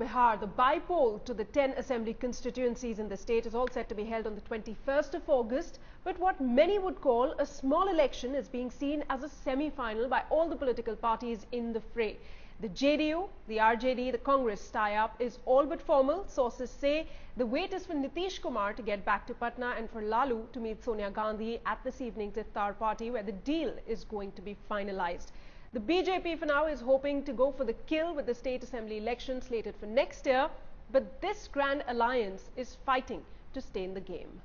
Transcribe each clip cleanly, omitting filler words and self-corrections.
Bihar, the by-poll to the 10 assembly constituencies in the state is all set to be held on the 21st of August. But what many would call a small election is being seen as a semi-final by all the political parties in the fray. The JDU, the RJD, the Congress tie-up is all but formal. Sources say the wait is for Nitish Kumar to get back to Patna and for Lalu to meet Sonia Gandhi at this evening's iftar party where the deal is going to be finalized. The BJP for now is hoping to go for the kill with the state assembly election slated for next year, but this grand alliance is fighting to stay in the game.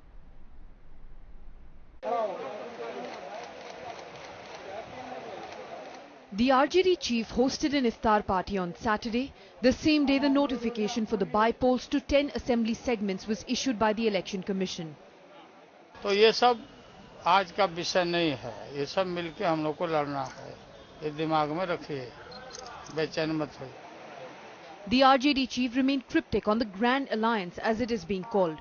The RJD chief hosted an iftar party on Saturday. The same day, the notification for the by-polls to 10 assembly segments was issued by the Election Commission. तो ये सब आज का विषय नहीं है, ये सब मिलके हम लोग को लड़ना है, ये दिमाग में रखिए, बेचैन मत होइए. The RJD chief remained cryptic on the Grand Alliance, as it is being called.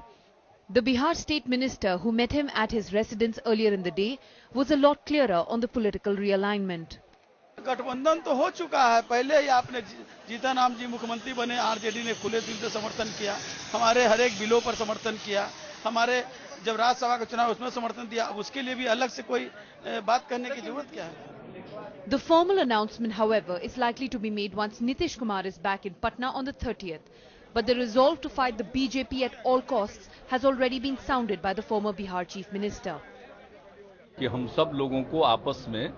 The Bihar state minister, who met him at his residence earlier in the day, was a lot clearer on the political realignment. गठबंधन तो हो चुका है, पहले ही आपने जीतन राम जी मुख्यमंत्री बने, RJD ने खुले दिल से समर्थन किया, हमारे हर एक बिलों पर समर्थन किया, हमारे जब राज्यसभा का चुनाव उसमें समर्थन दिया, अब उसके लिए भी अलग से कोई बात करने की जरूरत क्या है? The formal announcement, however, is likely to be made once Nitish Kumar is back in Patna on the 30th. But the resolve to fight the BJP at all costs has already been sounded by the former Bihar chief minister. कि हम सब लोगों को आपस में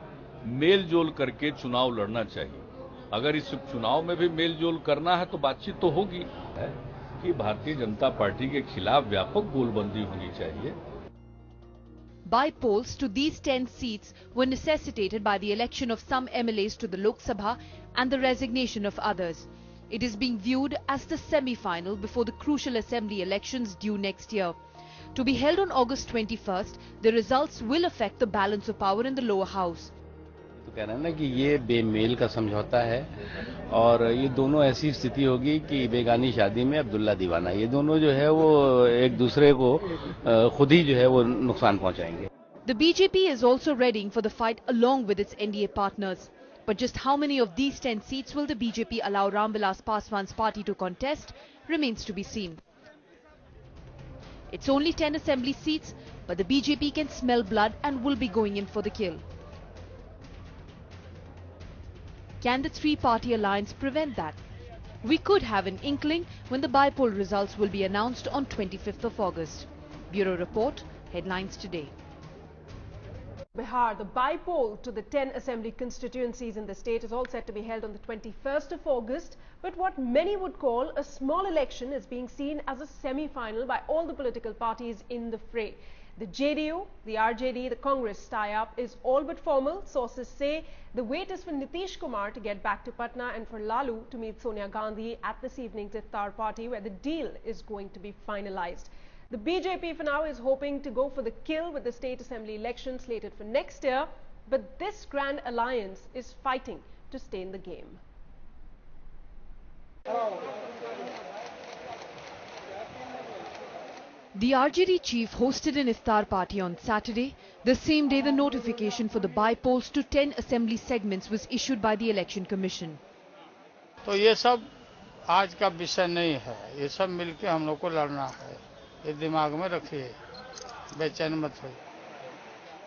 mail जोल करके चुनाव लड़ना चाहिए. अगर इस चुनाव में भी मेल जोल करना है तो बातचीत तो होगी. कि भारतीय जनता पार्टी के खिलाफ व्यापक गोलबंदी होनी चाहिए. By-polls to these 10 seats were necessitated by the election of some MLAs to the Lok Sabha and the resignation of others. It is being viewed as the semi-final before the crucial assembly elections due next year. To be held on August 21st, the results will affect the balance of power in the lower house. तो कह रहे हैं ना कि ये बेमेल का समझौता है और ये दोनों ऐसी स्थिति होगी कि बेगानी शादी में अब्दुल्ला दीवाना, ये दोनों जो है वो एक दूसरे को खुद ही जो है वो नुकसान पहुंचाएंगे. The BJP is also readying for the fight along with its NDA partners. But just how many of these 10 seats will the BJP allow Ram Vilas Paswan's party to contest remains to be seen. It's only 10 assembly seats, but the BJP can smell blood and will be going in for the kill. Can the three-party alliance prevent that? We could have an inkling when the by-poll results will be announced on 25th of August. Bureau Report, Headlines Today. Bihar, the by-poll to the 10 assembly constituencies in the state is all set to be held on the 21st of August. But what many would call a small election is being seen as a semi-final by all the political parties in the fray. The JDU, the RJD, the Congress tie-up is all but formal. Sources say the wait is for Nitish Kumar to get back to Patna and for Lalu to meet Sonia Gandhi at this evening's iftar party where the deal is going to be finalized. The BJP for now is hoping to go for the kill with the state assembly election slated for next year, but this grand alliance is fighting to stay in the game. The RJD chief hosted an iftar party on Saturday. The same day, the notification for the by-polls to 10 assembly segments was issued by the Election Commission. तो ये सब आज का विषय नहीं है, ये सब मिलके हम लोग को लड़ना है, ये दिमाग में रखिए, बेचैन मत होइए.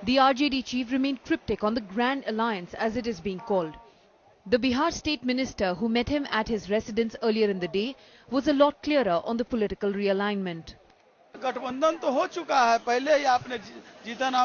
The RJD chief remained cryptic on the Grand Alliance, as it is being called. The Bihar state minister, who met him at his residence earlier in the day, was a lot clearer on the political realignment. गठबंधन तो हो चुका है, पहले ही आपने जीतन राम